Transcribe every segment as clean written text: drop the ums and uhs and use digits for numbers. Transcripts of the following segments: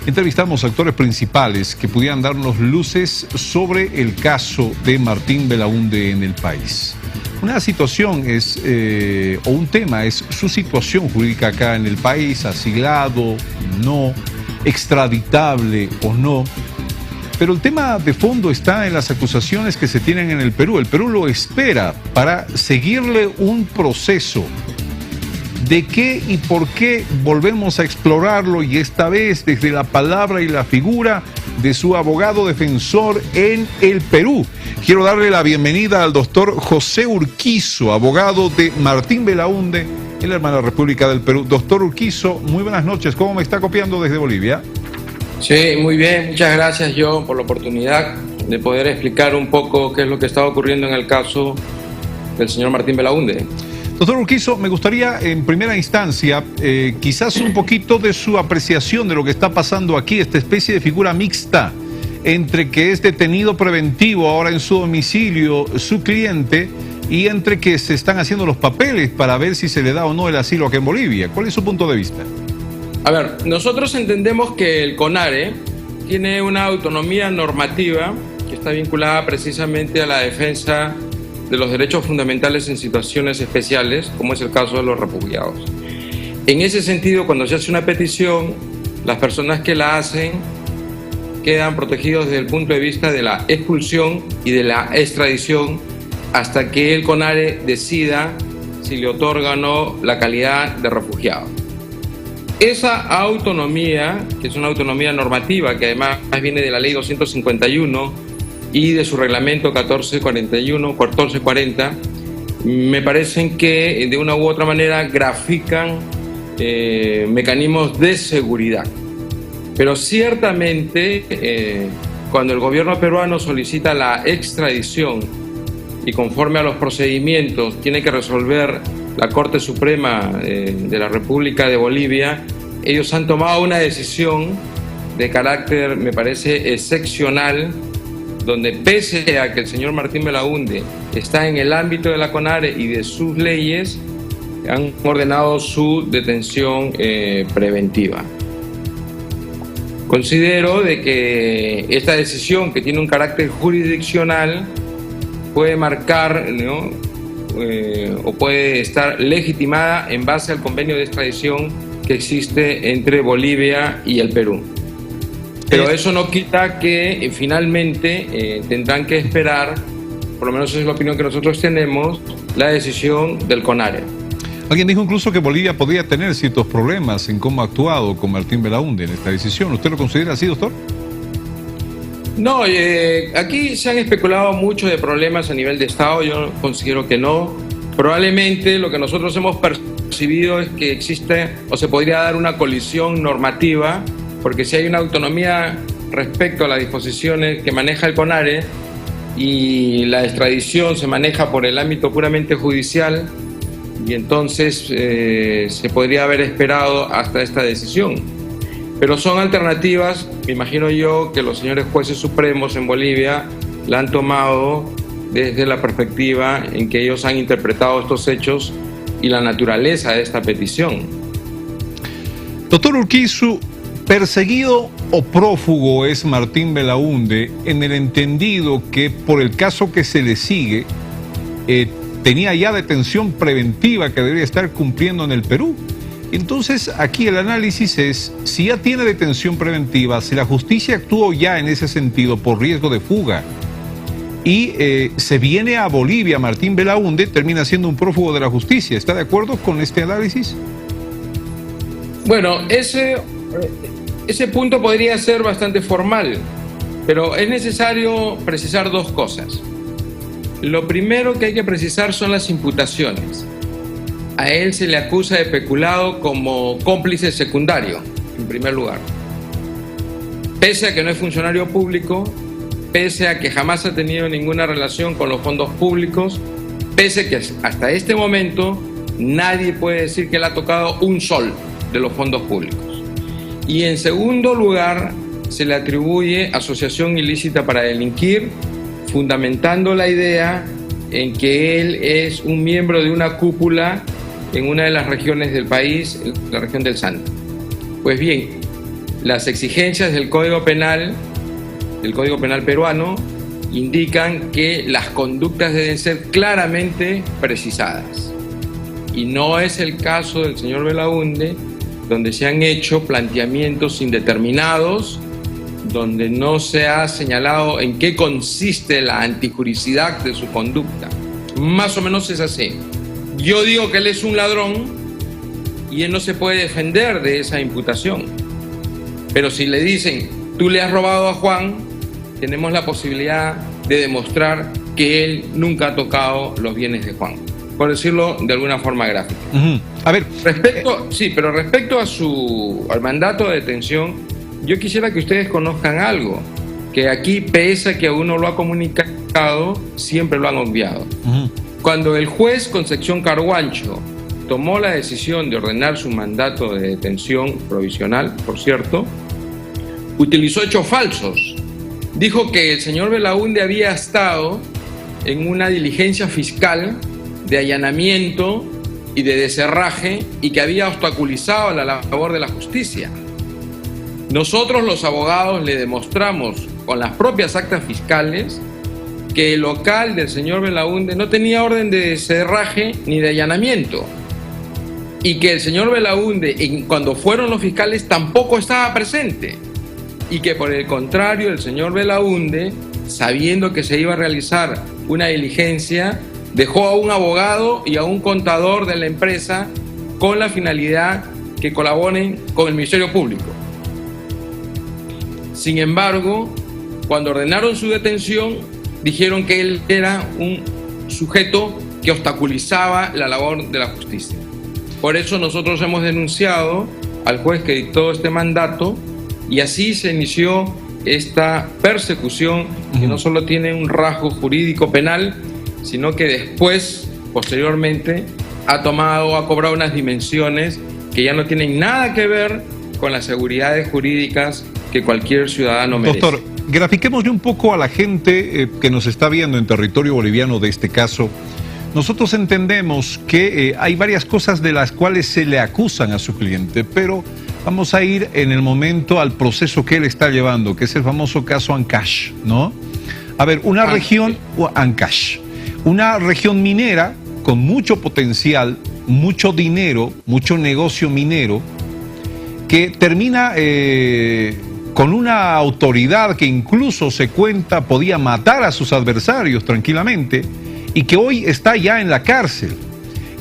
entrevistamos actores principales que pudieran darnos luces sobre el caso de Martín Belaúnde en el país. Una situación es, o un tema es su situación jurídica acá en el país, asilado, no, extraditable o no. Pero el tema de fondo está en las acusaciones que se tienen en el Perú. El Perú lo espera para seguirle un proceso. ¿De qué y por qué? Volvemos a explorarlo, y esta vez desde la palabra y la figura de su abogado defensor en el Perú. Quiero darle la bienvenida al doctor José Urquizo, abogado de Martín Belaúnde en la hermana República del Perú. Doctor Urquizo, muy buenas noches. ¿Cómo me está copiando desde Bolivia? Sí, muy bien. Muchas gracias, John, por la oportunidad de poder explicar un poco qué es lo que está ocurriendo en el caso del señor Martín Belaúnde. Doctor Urquizo, me gustaría en primera instancia quizás un poquito de su apreciación de lo que está pasando aquí, esta especie de figura mixta entre que es detenido preventivo ahora en su domicilio su cliente y entre que se están haciendo los papeles para ver si se le da o no el asilo aquí en Bolivia. ¿Cuál es su punto de vista? A ver, nosotros entendemos que el CONARE tiene una autonomía normativa que está vinculada precisamente a la defensa de los derechos fundamentales en situaciones especiales, como es el caso de los refugiados. En ese sentido, cuando se hace una petición, las personas que la hacen quedan protegidos desde el punto de vista de la expulsión y de la extradición hasta que el CONARE decida si le otorga o no la calidad de refugiado. Esa autonomía, que es una autonomía normativa, que además viene de la Ley 251 y de su reglamento 1440, me parecen que de una u otra manera grafican mecanismos de seguridad. Pero ciertamente, cuando el gobierno peruano solicita la extradición y conforme a los procedimientos tiene que resolver la Corte Suprema de la República de Bolivia, ellos han tomado una decisión de carácter, me parece, excepcional, donde pese a que el señor Martín Belaúnde está en el ámbito de la CONARE y de sus leyes, han ordenado su detención preventiva. Considero de que esta decisión, que tiene un carácter jurisdiccional, puede marcar, ¿no?, o puede estar legitimada en base al convenio de extradición que existe entre Bolivia y el Perú. Pero eso no quita que finalmente tendrán que esperar, por lo menos esa es la opinión que nosotros tenemos, la decisión del CONARE. Alguien dijo incluso que Bolivia podría tener ciertos problemas en cómo ha actuado con Martín Belaúnde en esta decisión. ¿Usted lo considera así, doctor? No, aquí se han especulado mucho de problemas a nivel de Estado. Yo considero que no. Probablemente lo que nosotros hemos percibido es que existe o se podría dar una colisión normativa, porque si hay una autonomía respecto a las disposiciones que maneja el CONARE y la extradición se maneja por el ámbito puramente judicial, y entonces se podría haber esperado hasta esta decisión. Pero son alternativas, me imagino yo, que los señores jueces supremos en Bolivia la han tomado desde la perspectiva en que ellos han interpretado estos hechos y la naturaleza de esta petición. Doctor Urquizo, ¿perseguido o prófugo es Martín Belaúnde en el entendido que por el caso que se le sigue tenía ya detención preventiva que debería estar cumpliendo en el Perú? Entonces aquí el análisis es, si ya tiene detención preventiva, si la justicia actuó ya en ese sentido por riesgo de fuga y se viene a Bolivia, Martín Belaúnde termina siendo un prófugo de la justicia. ¿Está de acuerdo con este análisis? Bueno, ese punto podría ser bastante formal, pero es necesario precisar dos cosas. Lo primero que hay que precisar son las imputaciones. A él se le acusa de peculado como cómplice secundario, en primer lugar. Pese a que no es funcionario público, pese a que jamás ha tenido ninguna relación con los fondos públicos, pese a que hasta este momento nadie puede decir que él ha tocado un sol de los fondos públicos. Y en segundo lugar, se le atribuye asociación ilícita para delinquir, fundamentando la idea en que él es un miembro de una cúpula en una de las regiones del país, la región del Santa. Pues bien, las exigencias del Código Penal peruano, indican que las conductas deben ser claramente precisadas. Y no es el caso del señor Belaúnde, donde se han hecho planteamientos indeterminados, donde no se ha señalado en qué consiste la antijuricidad de su conducta. Más o menos es así. Yo digo que él es un ladrón y él no se puede defender de esa imputación. Pero si le dicen, tú le has robado a Juan, tenemos la posibilidad de demostrar que él nunca ha tocado los bienes de Juan, por decirlo de alguna forma gráfica. A ver, respecto al mandato de detención, yo quisiera que ustedes conozcan algo, que aquí, pese a que uno lo ha comunicado, siempre lo han obviado. Cuando el juez Concepción Carguancho tomó la decisión de ordenar su mandato de detención provisional, por cierto, utilizó hechos falsos. Dijo que el señor Belaúnde había estado en una diligencia fiscal de allanamiento y de desherraje y que había obstaculizado la labor de la justicia. Nosotros, los abogados, le demostramos con las propias actas fiscales que el local del señor Belaúnde no tenía orden de desherraje ni de allanamiento y que el señor Belaúnde, cuando fueron los fiscales, tampoco estaba presente, y que por el contrario el señor Belaúnde, sabiendo que se iba a realizar una diligencia, dejó a un abogado y a un contador de la empresa con la finalidad que colaboren con el Ministerio Público. Sin embargo, cuando ordenaron su detención, dijeron que él era un sujeto que obstaculizaba la labor de la justicia. Por eso nosotros hemos denunciado al juez que dictó este mandato, y así se inició esta persecución que no solo tiene un rasgo jurídico penal, sino que después, posteriormente, ha cobrado unas dimensiones que ya no tienen nada que ver con las seguridades jurídicas que cualquier ciudadano merece. Doctor, grafiquémosle un poco a la gente que nos está viendo en territorio boliviano de este caso. Nosotros entendemos que hay varias cosas de las cuales se le acusan a su cliente, pero vamos a ir en el momento al proceso que él está llevando, que es el famoso caso Ancash, ¿no? A ver, una región, Ancash, una región minera con mucho potencial, mucho dinero, mucho negocio minero, que termina con una autoridad que incluso se cuenta podía matar a sus adversarios tranquilamente, y que hoy está ya en la cárcel.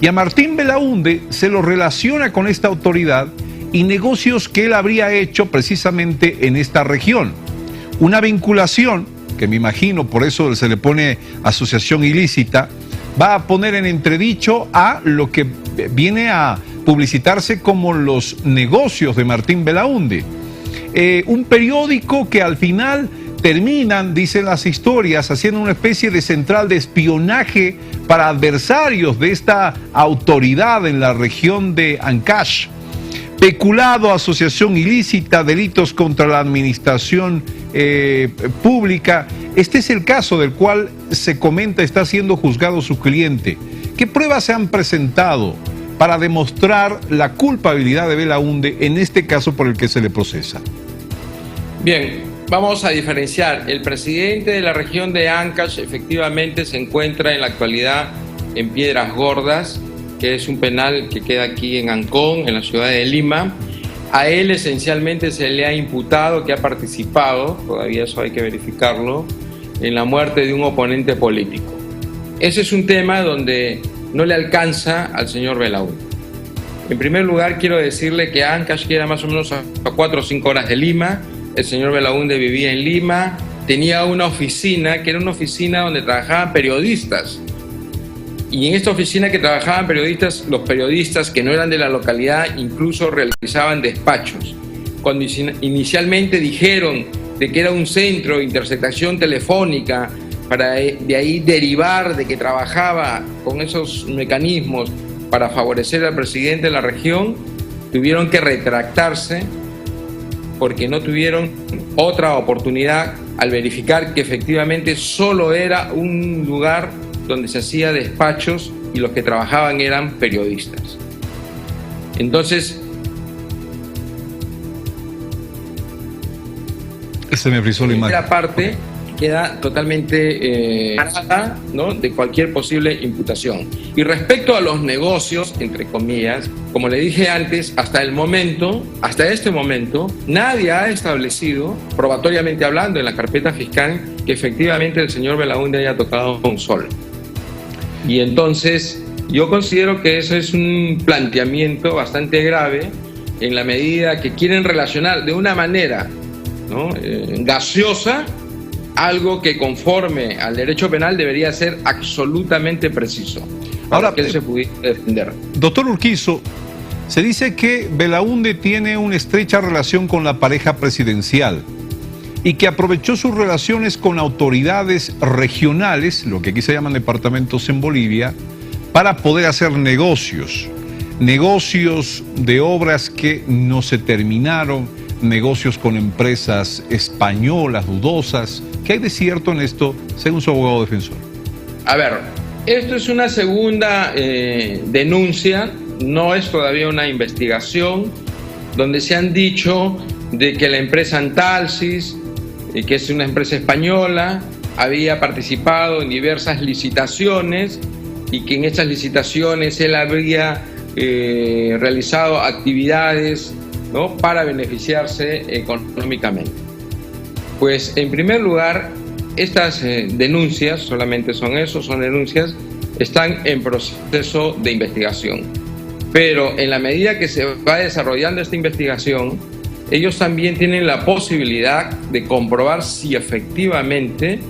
Y a Martín Belaúnde se lo relaciona con esta autoridad y negocios que él habría hecho precisamente en esta región. Una vinculación que me imagino, por eso se le pone asociación ilícita, va a poner en entredicho a lo que viene a publicitarse como los negocios de Martín Belaúnde. Un periódico que al final terminan, dicen las historias, haciendo una especie de central de espionaje para adversarios de esta autoridad en la región de Ancash. Peculado, asociación ilícita, delitos contra la administración pública. Este es el caso del cual se comenta está siendo juzgado su cliente. ¿Qué pruebas se han presentado para demostrar la culpabilidad de Belaúnde en este caso por el que se le procesa? Bien. Vamos a diferenciar. El presidente de la región de Ancash efectivamente se encuentra en la actualidad en Piedras Gordas, que es un penal que queda aquí en Ancón, en la ciudad de Lima. A él esencialmente se le ha imputado que ha participado, todavía eso hay que verificarlo, en la muerte de un oponente político. Ese es un tema donde no le alcanza al señor Belaúnde. En primer lugar, quiero decirle que Ancash queda más o menos a 4 o 5 horas de Lima. El señor Belaúnde vivía en Lima, tenía una oficina, que era una oficina donde trabajaban periodistas. Y en esta oficina que trabajaban periodistas, los periodistas que no eran de la localidad incluso realizaban despachos. Cuando inicialmente dijeron de que era un centro de interceptación telefónica, para de ahí derivar de que trabajaba con esos mecanismos para favorecer al presidente de la región, tuvieron que retractarse porque no tuvieron otra oportunidad al verificar que efectivamente solo era un lugar donde se hacía despachos y los que trabajaban eran periodistas. Entonces, Se me frizó la imagen. La parte queda totalmente parada, ¿no?, de cualquier posible imputación. Y respecto a los negocios, entre comillas, como le dije antes, hasta este momento, nadie ha establecido, probatoriamente hablando, en la carpeta fiscal, que efectivamente el señor Belaúnde haya tocado un sol. Y entonces, yo considero que eso es un planteamiento bastante grave, en la medida que quieren relacionar de una manera, ¿no?, gaseosa, algo que conforme al derecho penal debería ser absolutamente preciso para ahora, que él se pudiera defender. Doctor Urquizo, se dice que Belaúnde tiene una estrecha relación con la pareja presidencial y que aprovechó sus relaciones con autoridades regionales, lo que aquí se llaman departamentos en Bolivia, para poder hacer negocios de obras que no se terminaron, negocios con empresas españolas dudosas. ¿Qué hay de cierto en esto, según su abogado defensor? A ver, esto es una segunda denuncia, no es todavía una investigación, donde se han dicho de que la empresa Antalsis, que es una empresa española, había participado en diversas licitaciones y que en estas licitaciones él habría realizado actividades, ¿no?, para beneficiarse económicamente. Pues en primer lugar, estas denuncias, solamente son denuncias, están en proceso de investigación. Pero en la medida que se va desarrollando esta investigación, ellos también tienen la posibilidad de comprobar si efectivamente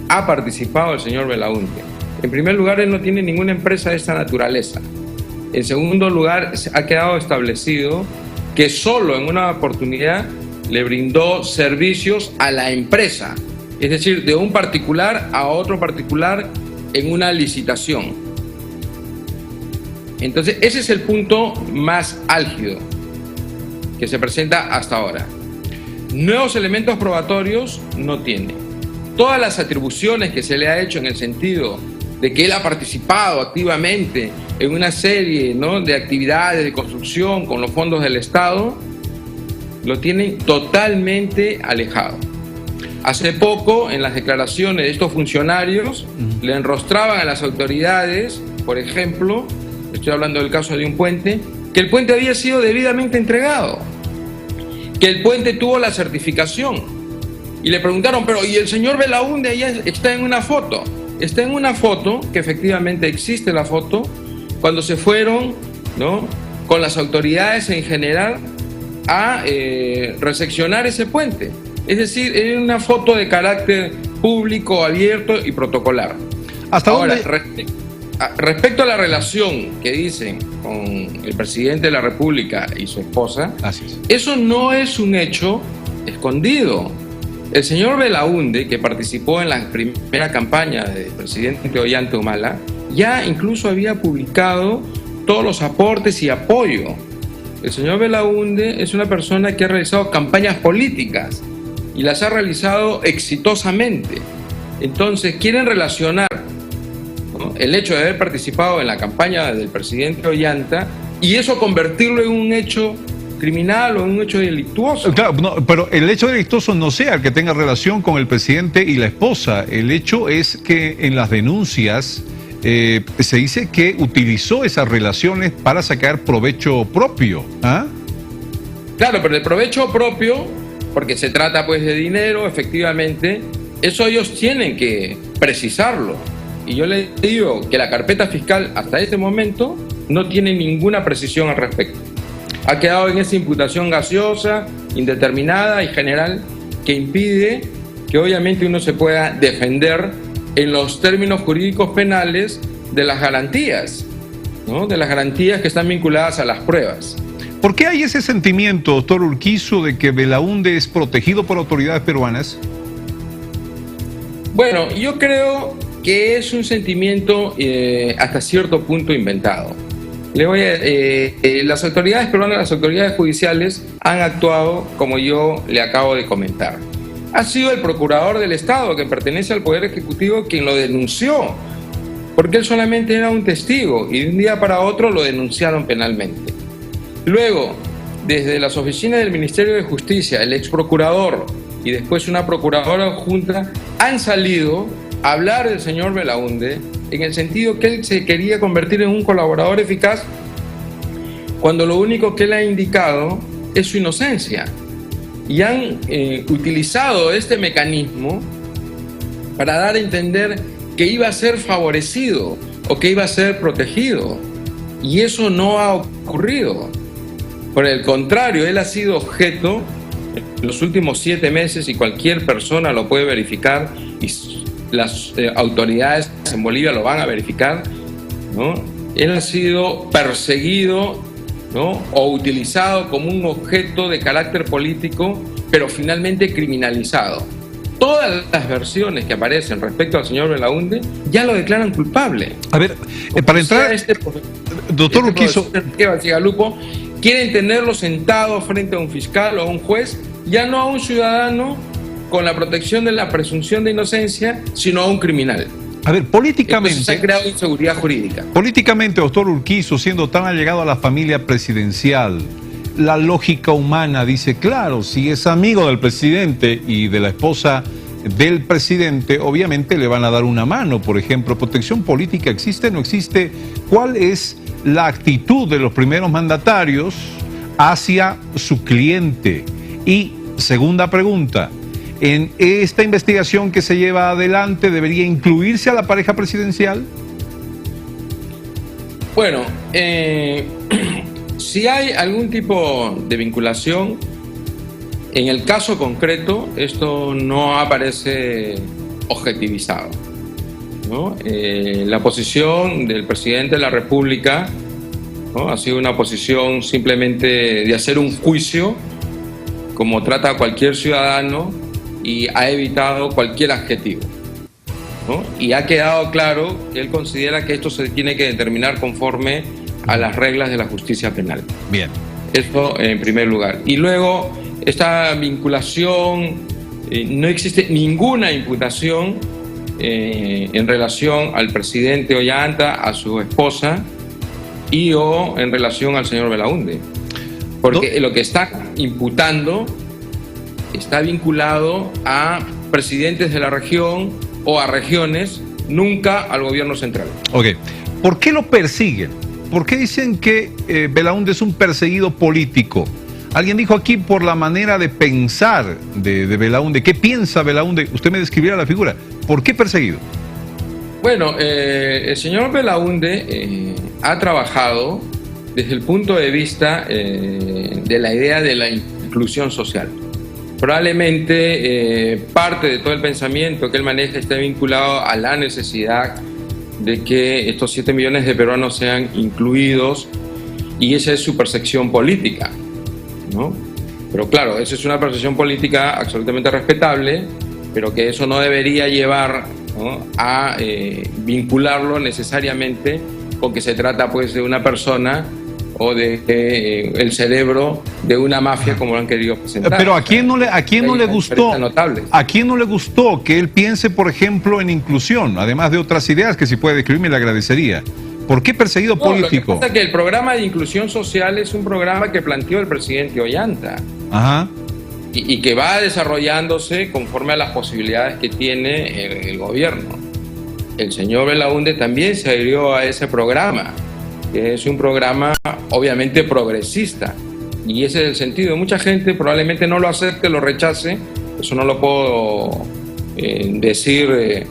ha participado el señor Belaúnde. En primer lugar, él no tiene ninguna empresa de esta naturaleza. En segundo lugar, ha quedado establecido que solo en una oportunidad le brindó servicios a la empresa, es decir, de un particular a otro particular en una licitación. Entonces, ese es el punto más álgido que se presenta hasta ahora. Nuevos elementos probatorios no tiene. Todas las atribuciones que se le ha hecho en el sentido de que él ha participado activamente en una serie, ¿no?, de actividades de construcción con los fondos del Estado, lo tienen totalmente alejado. Hace poco, en las declaraciones de estos funcionarios, le enrostraban a las autoridades, por ejemplo, estoy hablando del caso de un puente, que el puente había sido debidamente entregado, que el puente tuvo la certificación. Y le preguntaron, pero ¿y el señor Belaúnde allá está en una foto? Está en una foto, que efectivamente existe la foto, cuando se fueron, ¿no?, con las autoridades en general a reseccionar ese puente. Es decir, es una foto de carácter público, abierto y protocolar. ¿Hasta ahora, dónde? Respecto a la relación que dicen con el presidente de la República y su esposa, eso no es un hecho escondido. El señor Belaúnde, que participó en la primera campaña del presidente Ollanta Humala, ya incluso había publicado todos los aportes y apoyo. El señor Belaúnde es una persona que ha realizado campañas políticas y las ha realizado exitosamente. Entonces, quieren relacionar, ¿no?, el hecho de haber participado en la campaña del presidente Ollanta y eso convertirlo en un hecho criminal o en un hecho delictuoso. Claro, no, pero el hecho delictuoso no sea el que tenga relación con el presidente y la esposa. El hecho es que en las denuncias se dice que utilizó esas relaciones para sacar provecho propio. ¿Ah? Claro, pero el provecho propio, porque se trata pues de dinero, efectivamente, eso ellos tienen que precisarlo. Y yo les digo que la carpeta fiscal hasta este momento no tiene ninguna precisión al respecto. Ha quedado en esa imputación gaseosa, indeterminada y general, que impide que obviamente uno se pueda defender en los términos jurídicos penales de las garantías, ¿no?, de las garantías que están vinculadas a las pruebas. ¿Por qué hay ese sentimiento, doctor Urquizo, de que Belaúnde es protegido por autoridades peruanas? Bueno, yo creo que es un sentimiento hasta cierto punto inventado. Las autoridades peruanas, las autoridades judiciales han actuado como yo le acabo de comentar. Ha sido el procurador del Estado, que pertenece al Poder Ejecutivo, quien lo denunció, porque él solamente era un testigo y de un día para otro lo denunciaron penalmente. Luego, desde las oficinas del Ministerio de Justicia, el ex procurador y después una procuradora adjunta han salido a hablar del señor Belaúnde en el sentido que él se quería convertir en un colaborador eficaz cuando lo único que él ha indicado es su inocencia. Y han utilizado este mecanismo para dar a entender que iba a ser favorecido o que iba a ser protegido. Y eso no ha ocurrido. Por el contrario, él ha sido objeto en los últimos 7 meses, y cualquier persona lo puede verificar, y las autoridades en Bolivia lo van a verificar, ¿no? Él ha sido perseguido, ¿no? O utilizado como un objeto de carácter político, pero finalmente criminalizado. Todas las versiones que aparecen respecto al señor Belaúnde ya lo declaran culpable. A ver, para entrar, doctor Urquizo, García Lupo, quieren tenerlo sentado frente a un fiscal o a un juez, ya no a un ciudadano con la protección de la presunción de inocencia, sino a un criminal. A ver, políticamente... Entonces se ha creado inseguridad jurídica. Políticamente, doctor Urquizo, siendo tan allegado a la familia presidencial, la lógica humana dice, claro, si es amigo del presidente y de la esposa del presidente, obviamente le van a dar una mano. Por ejemplo, ¿protección política existe o no existe? ¿Cuál es la actitud de los primeros mandatarios hacia su cliente? Y segunda pregunta, ¿en esta investigación que se lleva adelante debería incluirse a la pareja presidencial? Bueno, si hay algún tipo de vinculación, en el caso concreto esto no aparece objetivizado, ¿no? La posición del presidente de la República, ¿no? Ha sido una posición simplemente de hacer un juicio como trata a cualquier ciudadano, y ha evitado cualquier adjetivo, ¿no? Y ha quedado claro que él considera que esto se tiene que determinar conforme a las reglas de la justicia penal. Bien. Eso en primer lugar. Y luego, esta vinculación, no existe ninguna imputación en relación al presidente Ollanta, a su esposa y o en relación al señor Belaúnde. Porque lo que está imputando está vinculado a presidentes de la región o a regiones, nunca al gobierno central. Ok. ¿Por qué lo persiguen? ¿Por qué dicen que Belaúnde es un perseguido político? Alguien dijo aquí por la manera de pensar de Belaúnde. ¿Qué piensa Belaúnde? Usted me describirá la figura. ¿Por qué perseguido? Bueno, el señor Belaúnde ha trabajado desde el punto de vista de la idea de la inclusión social. Probablemente parte de todo el pensamiento que él maneja esté vinculado a la necesidad de que estos 7 millones de peruanos sean incluidos, y esa es su percepción política, ¿no? Pero claro, esa es una percepción política absolutamente respetable, pero que eso no debería llevar, ¿no?, a vincularlo necesariamente con que se trata pues de una persona o de el cerebro de una mafia, como lo han querido presentar. Pero ¿a quién no le gustó que él piense, por ejemplo, en inclusión, además de otras ideas que si puede describirme le agradecería? ¿Por qué perseguido político? Lo que pasa es que el programa de inclusión social es un programa que planteó el presidente Ollanta. Ajá. Y que va desarrollándose conforme a las posibilidades que tiene el gobierno. El señor Belaúnde también se adhirió a ese programa, que es un programa obviamente progresista, y ese es el sentido. Mucha gente probablemente no lo acepte, lo rechace, eso no lo puedo decir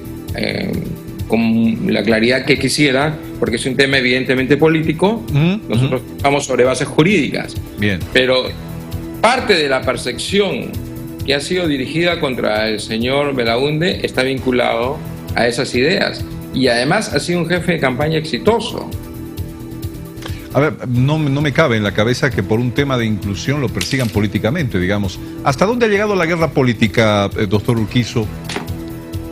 con la claridad que quisiera, porque es un tema evidentemente político. Nosotros estamos sobre bases jurídicas. Bien. Pero parte de la persecución que ha sido dirigida contra el señor Belaúnde está vinculado a esas ideas, y además ha sido un jefe de campaña exitoso. A ver, no me cabe en la cabeza que por un tema de inclusión lo persigan políticamente, digamos. ¿Hasta dónde ha llegado la guerra política, doctor Urquizo?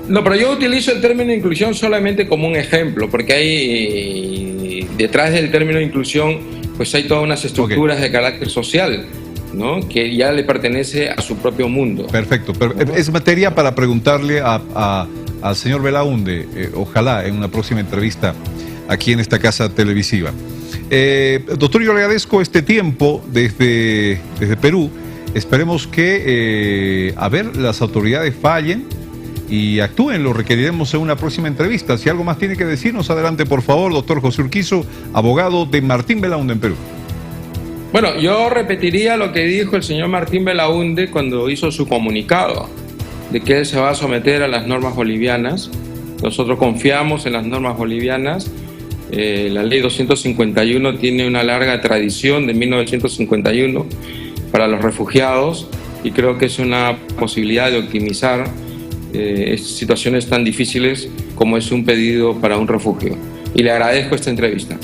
No, pero yo utilizo el término inclusión solamente como un ejemplo, porque hay detrás del término inclusión, pues hay todas unas estructuras de carácter social, ¿no?, que ya le pertenece a su propio mundo. Perfecto. Es materia para preguntarle al señor Belaúnde, ojalá en una próxima entrevista aquí en esta casa televisiva. Doctor, yo le agradezco este tiempo desde Perú. Esperemos que, las autoridades fallen y actúen. Lo requeriremos en una próxima entrevista. Si algo más tiene que decirnos, adelante, por favor, doctor José Urquizo, abogado de Martín Belaunde en Perú. Bueno, yo repetiría lo que dijo el señor Martín Belaunde cuando hizo su comunicado, de que él se va a someter a las normas bolivianas. Nosotros confiamos en las normas bolivianas. La ley 251 tiene una larga tradición de 1951 para los refugiados y creo que es una posibilidad de optimizar situaciones tan difíciles como es un pedido para un refugio. Y le agradezco esta entrevista.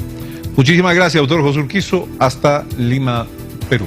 Muchísimas gracias, doctor José Urquizo. Hasta Lima, Perú.